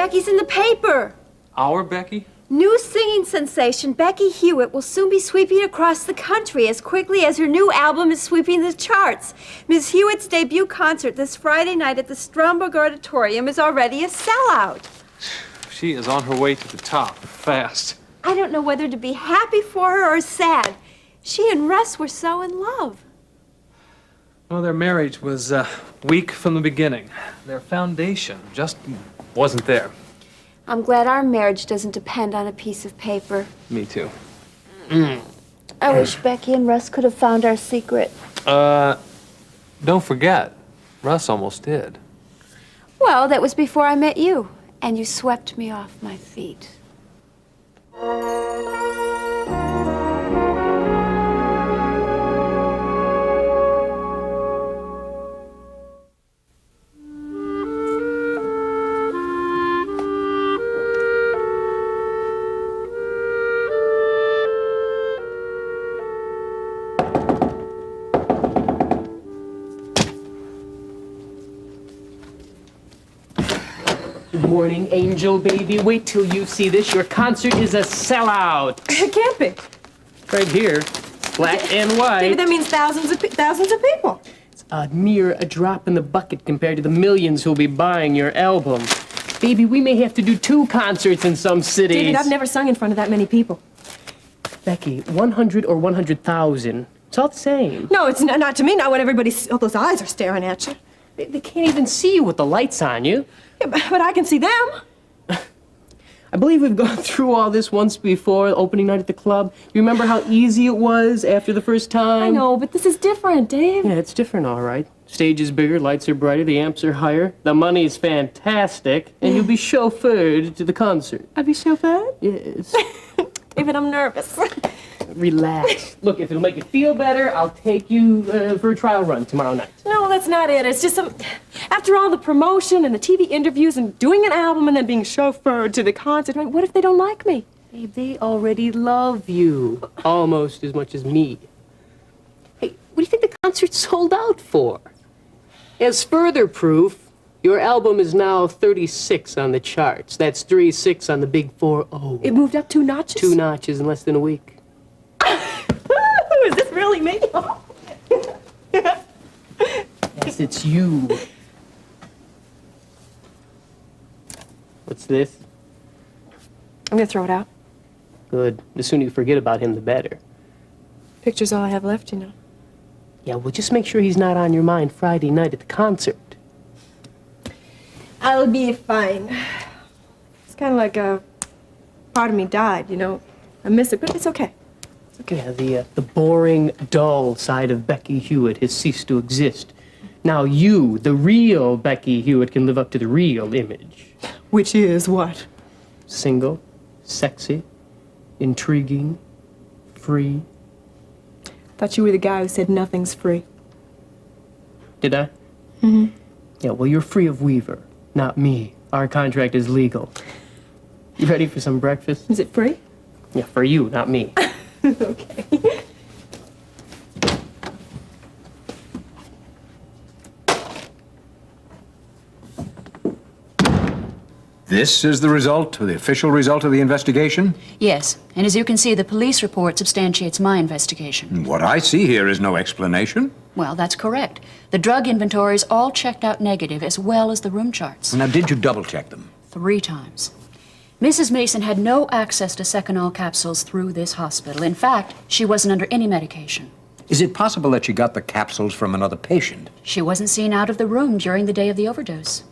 Becky's in the paper. Our Becky? New singing sensation Becky Hewitt will soon be sweeping across the country as quickly as her new album is sweeping the charts. Ms. Hewitt's debut concert this Friday night at the Stromberg Auditorium is already a sellout. She is on her way to the top, fast. I don't know whether to be happy for her or sad. She and Russ were so in love. Well, their marriage was weak from the beginning. Their foundation just wasn't there. I'm glad our marriage doesn't depend on a piece of paper. Me too. I wish Becky and Russ could have found our secret. Don't forget, Russ almost did. Well, that was before I met you, and you swept me off my feet. Good morning, Angel baby. Wait till you see this. Your concert is a sellout. It can't be. Right here, black and white. Maybe that means thousands of people. It's a mere drop in the bucket compared to the millions who'll be buying your album. Baby, we may have to do 2 concerts in some cities. David, I've never sung in front of that many people. Becky, 100 or 100,000. It's all the same. No, it's not to me. Not when all those eyes are staring at you. They can't even see you with the lights on you. Yeah, but I can see them. I believe we've gone through all this once before, opening night at the club. You remember how easy it was after the first time? I know, but this is different, Dave. Yeah, it's different, all right. Stage is bigger, lights are brighter, the amps are higher, the money's fantastic, and you'll be chauffeured to the concert. I'll be chauffeured? Yes. David, I'm nervous. Relax. Look, if it'll make you feel better, I'll take you for a trial run tomorrow night. No, that's not it. It's just after all the promotion and the TV interviews and doing an album and then being chauffeured to the concert, I mean, what if they don't like me? Babe, they already love you almost as much as me. Hey, what do you think the concert's sold out for? As further proof, your album is now 36 on the charts. That's 3-6 on the big 4-0. It moved up 2 notches? 2 notches in less than a week. Is this really me? Yes, it's you. What's this? I'm gonna throw it out. Good. The sooner you forget about him, the better. Picture's all I have left, you know. Yeah, well, just make sure he's not on your mind Friday night at the concert. I'll be fine. It's kind of like a part of me died, you know. I miss it, but it's okay. It's okay. Yeah, the boring, dull side of Becky Hewitt has ceased to exist. Now you, the real Becky Hewitt, can live up to the real image. Which is what? Single, sexy, intriguing, free. Thought you were the guy who said nothing's free. Did I? Mm-hmm. Yeah, well, you're free of Weaver, not me. Our contract is legal. You ready for some breakfast? Is it free? Yeah, for you, not me. Okay. This is the result, the official result of the investigation? Yes, and as you can see, the police report substantiates my investigation. What I see here is no explanation. Well, that's correct. The drug inventories all checked out negative, as well as the room charts. Now, did you double-check them? 3 times. Mrs. Mason had no access to Seconal capsules through this hospital. In fact, she wasn't under any medication. Is it possible that she got the capsules from another patient? She wasn't seen out of the room during the day of the overdose.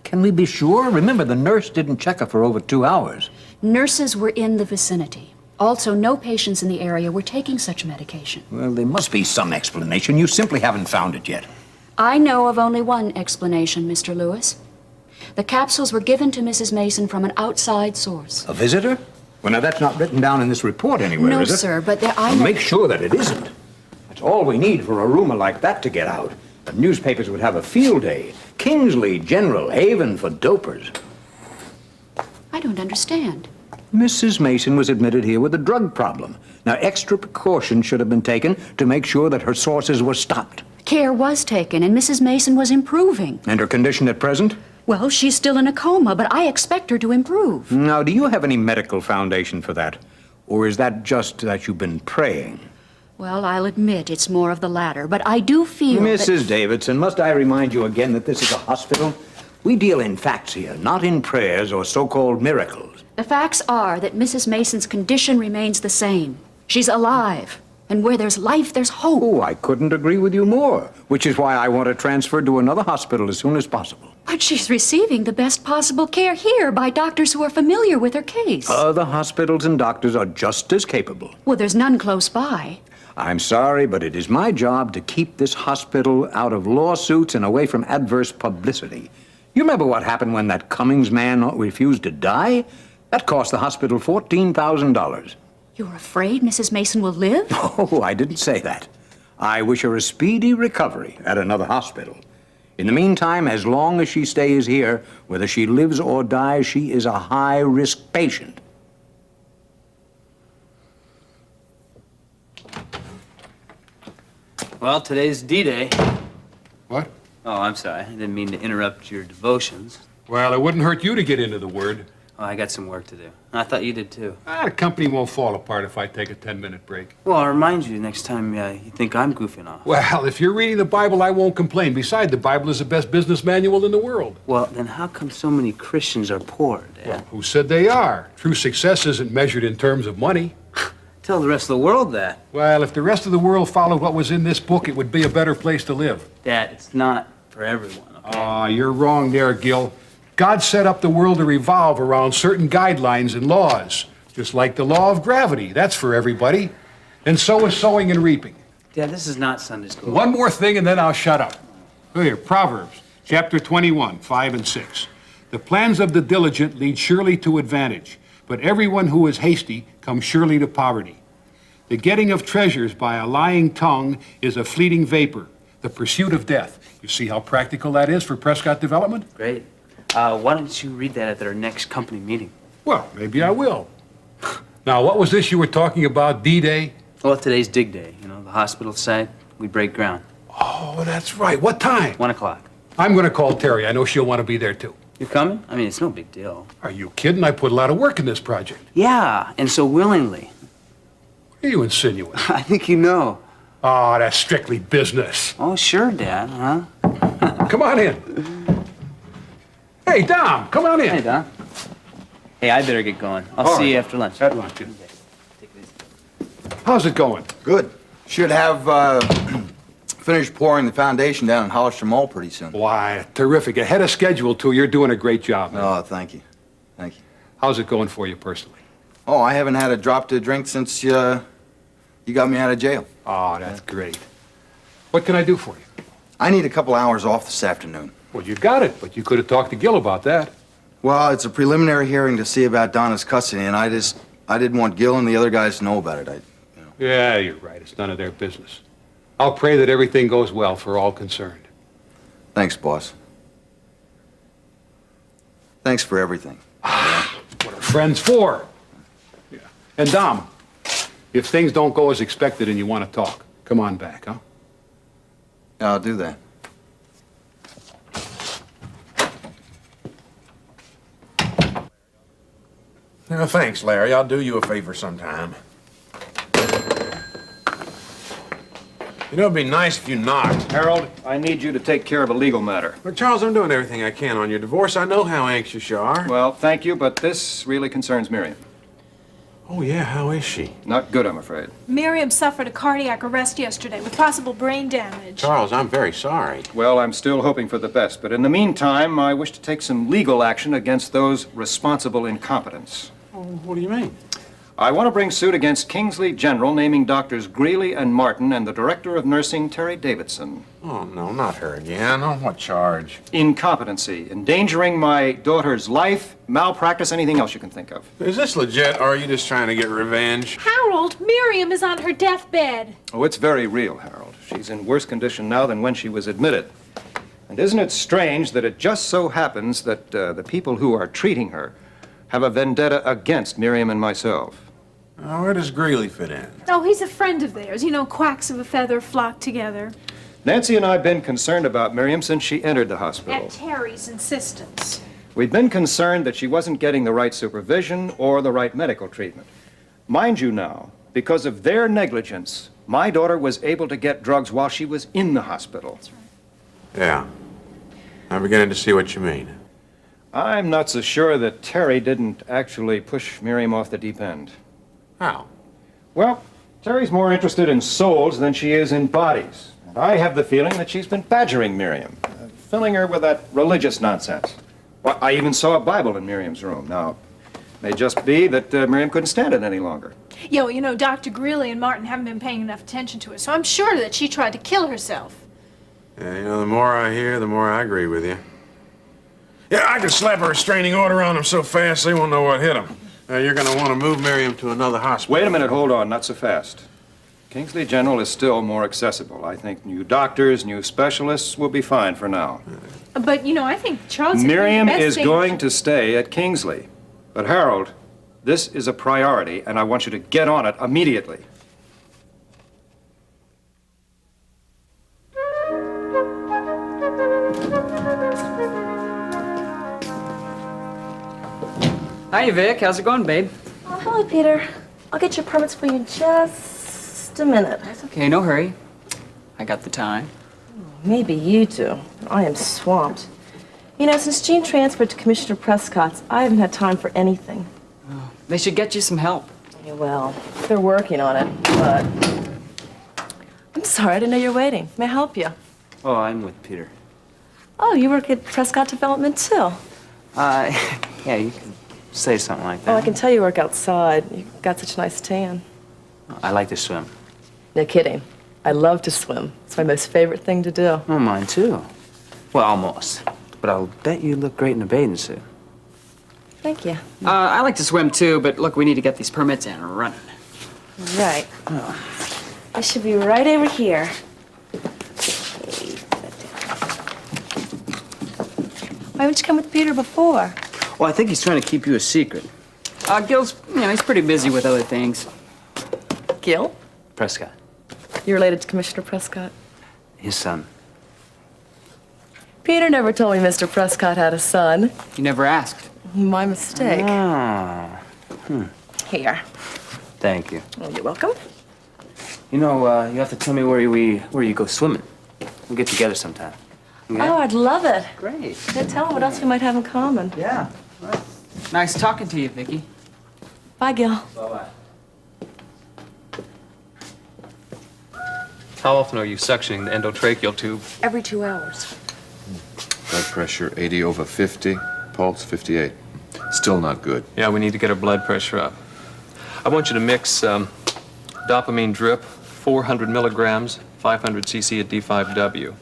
Can we be sure? Remember, the nurse didn't check her for over 2 hours. Nurses were in the vicinity. Also, no patients in the area were taking such medication. Well, there must be some explanation. You simply haven't found it yet. I know of only one explanation, Mr. Lewis. The capsules were given to Mrs. Mason from an outside source. A visitor? Well, now, that's not written down in this report anywhere, No, is it? sir, but there I Well, know... make sure that it isn't. That's all we need for a rumor like that to get out. The newspapers would have a field day. Kingsley General Haven for dopers. I don't understand. Mrs. Mason was admitted here with a drug problem. Now, extra precautions should have been taken to make sure that her sources were stopped. Care was taken, and Mrs. Mason was improving. And her condition at present? Well, she's still in a coma, but I expect her to improve. Now, do you have any medical foundation for that? Or is that just that you've been praying? Well, I'll admit it's more of the latter, but I do feel Mrs. Davidson, must I remind you again that this is a hospital? We deal in facts here, not in prayers or so-called miracles. The facts are that Mrs. Mason's condition remains the same. She's alive. And where there's life, there's hope. Oh, I couldn't agree with you more, which is why I want her transferred to another hospital as soon as possible. But she's receiving the best possible care here by doctors who are familiar with her case. Other hospitals and doctors are just as capable. Well, there's none close by. I'm sorry, but it is my job to keep this hospital out of lawsuits and away from adverse publicity. You remember what happened when that Cummings man refused to die? That cost the hospital $14,000. You're afraid Mrs. Mason will live? Oh, I didn't say that. I wish her a speedy recovery at another hospital. In the meantime, as long as she stays here, whether she lives or dies, she is a high-risk patient. Well, today's D-Day. What? Oh, I'm sorry. I didn't mean to interrupt your devotions. Well, it wouldn't hurt you to get into the Word. Oh, I got some work to do. I thought you did too. The company won't fall apart if I take a 10-minute break. Well, I'll remind you next time you think I'm goofing off. Well, if you're reading the Bible, I won't complain. Besides, the Bible is the best business manual in the world. Well, then how come so many Christians are poor, Dad? Well, who said they are? True success isn't measured in terms of money. Tell the rest of the world that. Well, if the rest of the world followed what was in this book, it would be a better place to live. Dad, it's not for everyone, okay? You're wrong there, Gil. God set up the world to revolve around certain guidelines and laws, just like the law of gravity. That's for everybody. And so is sowing and reaping. Dad, this is not Sunday school. One more thing, and then I'll shut up. Look here, Proverbs, chapter 21, 5 and 6. The plans of the diligent lead surely to advantage, but everyone who is hasty comes surely to poverty. The getting of treasures by a lying tongue is a fleeting vapor, the pursuit of death. You see how practical that is for Prescott Development? Great. Why don't you read that at our next company meeting? Well, maybe I will. Now, what was this you were talking about, D-Day? Well, today's dig day. You know, the hospital site. We break ground. Oh, that's right. What time? 1 o'clock. I'm going to call Terry. I know she'll want to be there, too. You coming? I mean, it's no big deal. Are you kidding? I put a lot of work in this project. Yeah, and so willingly. What are you insinuating? I think you know. Oh, that's strictly business. Oh, sure, Dad, huh? Come on in. Hey, Dom, come on in. Hey, Don. Hey, I better get going. I'll see you after lunch. At lunch. Take it easy. How's it going? Good. Should have finished pouring the foundation down in Hollister Mall pretty soon. Why, terrific. Ahead of schedule, too. You're doing a great job, man. Oh, thank you. Thank you. How's it going for you personally? Oh, I haven't had a drop to drink since you got me out of jail. Oh, that's great. What can I do for you? I need a couple hours off this afternoon. Well, you got it, but you could have talked to Gil about that. Well, it's a preliminary hearing to see about Donna's custody, and I didn't want Gil and the other guys to know about it. Yeah, you're right. It's none of their business. I'll pray that everything goes well for all concerned. Thanks, boss. Thanks for everything. What are friends for? Yeah. And Dom, if things don't go as expected and you want to talk, come on back, huh? Yeah, I'll do that. No, thanks, Larry. I'll do you a favor sometime. You know, it'd be nice if you knocked. Harold, I need you to take care of a legal matter. But, Charles, I'm doing everything I can on your divorce. I know how anxious you are. Well, thank you, but this really concerns Miriam. Oh, yeah, how is she? Not good, I'm afraid. Miriam suffered a cardiac arrest yesterday with possible brain damage. Charles, I'm very sorry. Well, I'm still hoping for the best, but in the meantime, I wish to take some legal action against those responsible incompetents. Oh, what do you mean? I want to bring suit against Kingsley General, naming Doctors Greeley and Martin and the Director of Nursing, Terry Davidson. Oh, no, not her again. On what charge? Incompetency, endangering my daughter's life, malpractice, anything else you can think of. Is this legit, or are you just trying to get revenge? Harold, Miriam is on her deathbed. Oh, it's very real, Harold. She's in worse condition now than when she was admitted. And isn't it strange that it just so happens that the people who are treating her have a vendetta against Miriam and myself? Where does Greeley fit in? Oh, he's a friend of theirs. You know, quacks of a feather flock together. Nancy and I have been concerned about Miriam since she entered the hospital. At Terry's insistence. We've been concerned that she wasn't getting the right supervision or the right medical treatment. Mind you now, because of their negligence, my daughter was able to get drugs while she was in the hospital. Yeah. I'm beginning to see what you mean. I'm not so sure that Terry didn't actually push Miriam off the deep end. How? Well, Terry's more interested in souls than she is in bodies. And I have the feeling that she's been badgering Miriam, filling her with that religious nonsense. Well, I even saw a Bible in Miriam's room. Now, it may just be that Miriam couldn't stand it any longer. Yeah, well, you know, Dr. Greeley and Martin haven't been paying enough attention to her, so I'm sure that she tried to kill herself. Yeah, you know, the more I hear, the more I agree with you. Yeah, I could slap a restraining order on them so fast they won't know what hit them. You're going to want to move Miriam to another hospital. Wait a minute, hold on, not so fast. Kingsley General is still more accessible. I think new doctors, new specialists will be fine for now. But, you know, I think Charles... Miriam is going to stay at Kingsley. But Harold, this is a priority, and I want you to get on it immediately. Hi, Vic. How's it going, babe? Oh, hello, Peter. I'll get your permits for you in just a minute. Okay, no hurry. I got the time. Maybe you do. I am swamped. You know, since Jean transferred to Commissioner Prescott's, I haven't had time for anything. Oh, they should get you some help. Yeah, well, they're working on it, but... I'm sorry, I didn't know you were waiting. May I help you? Oh, I'm with Peter. Oh, you work at Prescott Development, too? Yeah, you can say something like that. Oh, I can tell you work outside. You've got such a nice tan. I like to swim. No kidding. I love to swim. It's my most favorite thing to do. Oh, mine too. Well, almost. But I'll bet you look great in a bathing suit. Thank you. I like to swim too, but look, we need to get these permits in and running. Right. I should be right over here. Why didn't you come with Peter before? Well, I think he's trying to keep you a secret. Gil's, you know, he's pretty busy with other things. Gil? Prescott. You related to Commissioner Prescott? His son. Peter never told me Mr. Prescott had a son. You never asked. My mistake. Ah. Here. Thank you. Oh, you're welcome. You know, you have to tell me where you go swimming. We'll get together sometime. Okay? Oh, I'd love it. Great. Then tell him what else we might have in common. Yeah. Right. Nice talking to you, Vicki. Bye, Gil. Bye-bye. How often are you suctioning the endotracheal tube? Every 2 hours. Blood pressure 80 over 50, pulse 58. Still not good. Yeah, we need to get her blood pressure up. I want you to mix dopamine drip, 400 milligrams, 500 cc at D5W.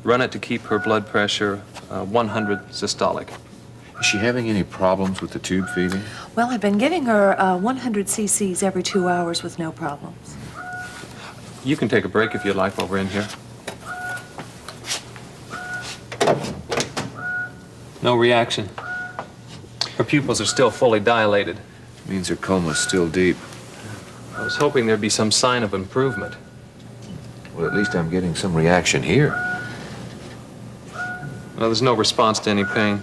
Run it to keep her blood pressure 100 systolic. Is she having any problems with the tube feeding? Well, I've been giving her 100 cc's every 2 hours with no problems. You can take a break if you'd like while we're in here. No reaction. Her pupils are still fully dilated. Means her coma's still deep. I was hoping there'd be some sign of improvement. Well, at least I'm getting some reaction here. Well, there's no response to any pain.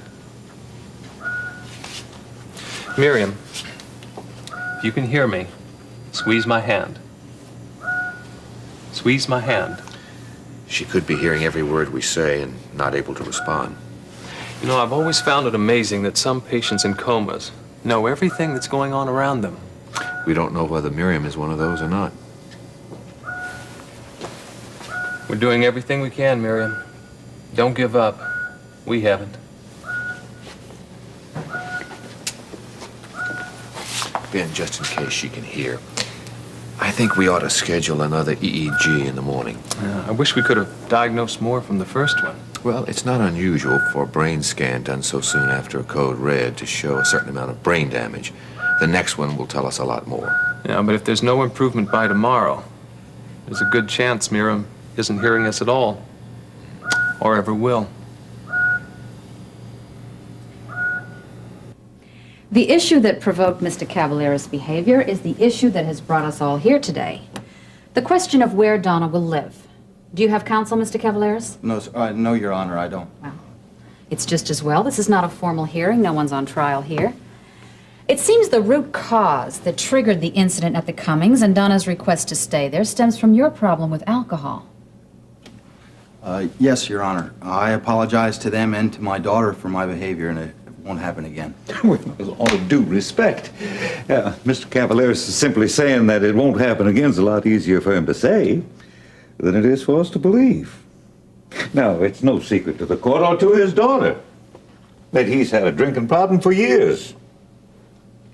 Miriam, if you can hear me, squeeze my hand. Squeeze my hand. She could be hearing every word we say and not able to respond. You know, I've always found it amazing that some patients in comas know everything that's going on around them. We don't know whether Miriam is one of those or not. We're doing everything we can, Miriam. Don't give up. We haven't. Ben, just in case she can hear, I think we ought to schedule another EEG in the morning. I wish we could have diagnosed more from the first one. Well, it's not unusual for a brain scan done so soon after a code red to show a certain amount of brain damage. The next one will tell us a lot more. Yeah, but if there's no improvement by tomorrow, there's a good chance Miriam isn't hearing us at all. Or ever will. The issue that provoked Mr. Cavalera's behavior is the issue that has brought us all here today. The question of where Donna will live. Do you have counsel, Mr. Cavaleris? No, no, Your Honor, I don't. It's just as well. This is not a formal hearing. No one's on trial here. It seems the root cause that triggered the incident at the Cummings and Donna's request to stay there stems from your problem with alcohol. Yes, Your Honor. I apologize to them and to my daughter for my behavior, and it won't happen again. With all due respect, Mr. Cavaleris is simply saying that it won't happen again is a lot easier for him to say than it is for us to believe. Now, it's no secret to the court or to his daughter that he's had a drinking problem for years,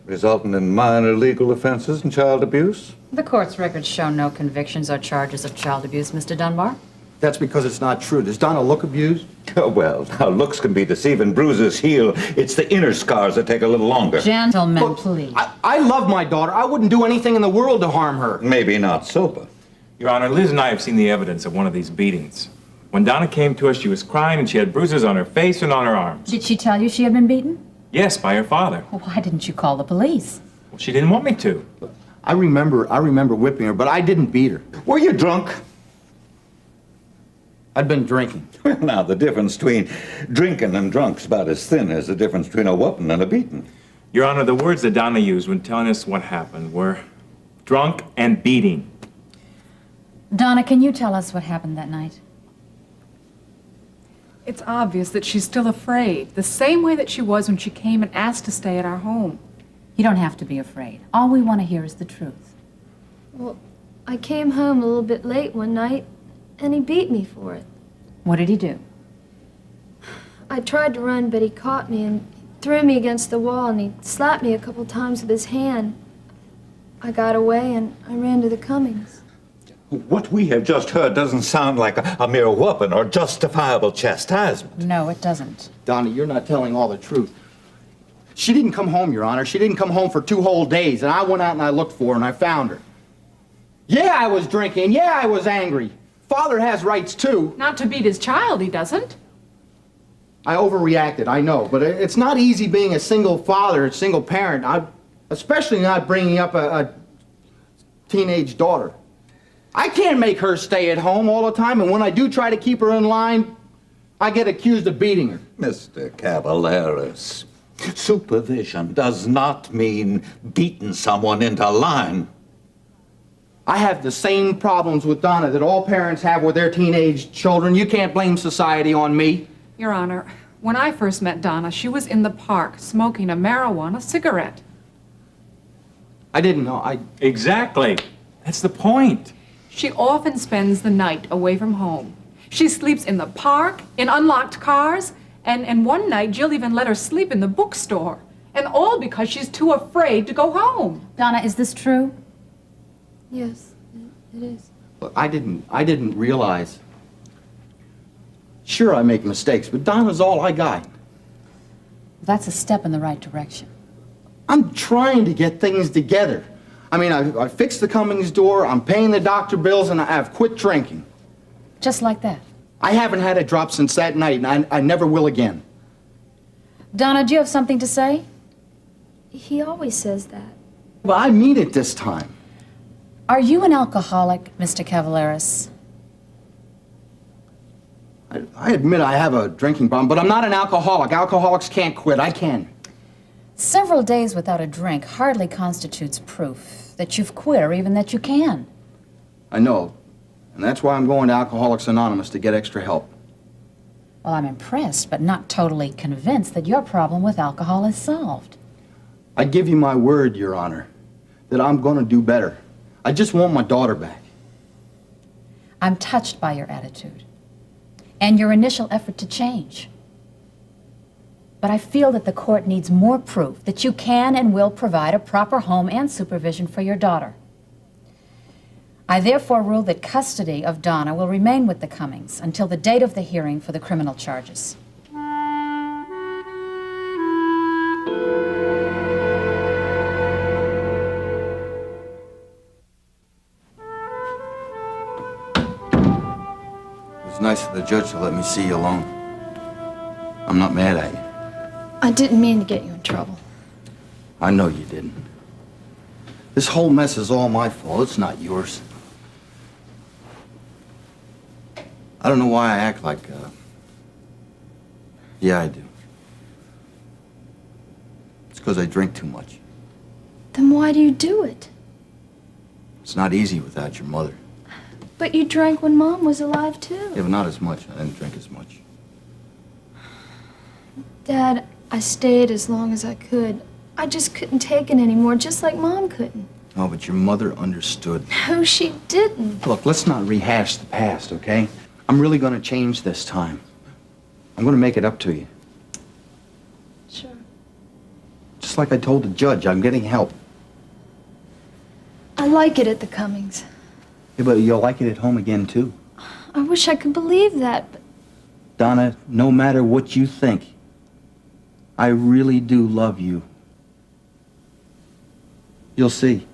resulting in minor legal offenses and child abuse. The court's records show no convictions or charges of child abuse, Mr. Dunbar. That's because it's not true. Does Donna look abused? Oh, well, now looks can be deceiving. Bruises heal. It's the inner scars that take a little longer. Gentlemen, please. I love my daughter. I wouldn't do anything in the world to harm her. Maybe not sober. Your Honor, Liz and I have seen the evidence of one of these beatings. When Donna came to us, she was crying and she had bruises on her face and on her arms. Did she tell you she had been beaten? Yes, by her father. Well, why didn't you call the police? Well, she didn't want me to. I remember whipping her, but I didn't beat her. Were you drunk? I'd been drinking. Well, now, the difference between drinking and drunk's about as thin as the difference between a whooping and a beating. Your Honor, the words that Donna used when telling us what happened were drunk and beating. Donna, can you tell us what happened that night? It's obvious that she's still afraid, the same way that she was when she came and asked to stay at our home. You don't have to be afraid. All we want to hear is the truth. Well, I came home a little bit late one night, and he beat me for it. What did he do? I tried to run, but he caught me and threw me against the wall, and he slapped me a couple times with his hand. I got away, and I ran to the Cummings. What we have just heard doesn't sound like a mere whooping or justifiable chastisement. No, it doesn't. Donna, you're not telling all the truth. She didn't come home, Your Honor. She didn't come home for 2 whole days, and I went out and I looked for her, and I found her. Yeah, I was drinking. Yeah, I was angry. Father has rights, too. Not to beat his child, he doesn't. I overreacted, I know, but it's not easy being a single father, a single parent, especially not bringing up a teenage daughter. I can't make her stay at home all the time, and when I do try to keep her in line, I get accused of beating her. Mr. Cavaleris, supervision does not mean beating someone into line. I have the same problems with Donna that all parents have with their teenage children. You can't blame society on me. Your Honor, when I first met Donna, she was in the park smoking a marijuana cigarette. I didn't know. Exactly. That's the point. She often spends the night away from home. She sleeps in the park, in unlocked cars, and one night Jill even let her sleep in the bookstore. And all because she's too afraid to go home. Donna, is this true? Yes, it is. Look, I didn't realize. Sure, I make mistakes, but Donna's all I got. That's a step in the right direction. I'm trying to get things together. I mean, I fixed the Cummings door, I'm paying the doctor bills, and I've quit drinking. Just like that. I haven't had a drop since that night, and I never will again. Donna, do you have something to say? He always says that. Well, I mean it this time. Are you an alcoholic, Mr. Cavaleris? I admit I have a drinking problem, but I'm not an alcoholic. Alcoholics can't quit. I can. Several days without a drink hardly constitutes proof that you've quit or even that you can. I know. And that's why I'm going to Alcoholics Anonymous to get extra help. Well, I'm impressed, but not totally convinced that your problem with alcohol is solved. I give you my word, Your Honor, that I'm going to do better. I just want my daughter back. I'm touched by your attitude and your initial effort to change. But I feel that the court needs more proof that you can and will provide a proper home and supervision for your daughter. I therefore rule that custody of Donna will remain with the Cummings until the date of the hearing for the criminal charges. It was nice of the judge to let me see you alone. I'm not mad at you. I didn't mean to get you in trouble. I know you didn't. This whole mess is all my fault. It's not yours. I don't know why I act like, yeah, I do. It's because I drink too much. Then why do you do it? It's not easy without your mother. But you drank when Mom was alive, too. Yeah, but not as much. I didn't drink as much. Dad, I stayed as long as I could. I just couldn't take it anymore, just like Mom couldn't. Oh, but your mother understood. No, she didn't. Look, let's not rehash the past, okay? I'm really gonna change this time. I'm gonna make it up to you. Sure. Just like I told the judge, I'm getting help. I like it at the Cummings. Yeah, but you'll like it at home again, too. I wish I could believe that, but Donna, no matter what you think, I really do love you. You'll see.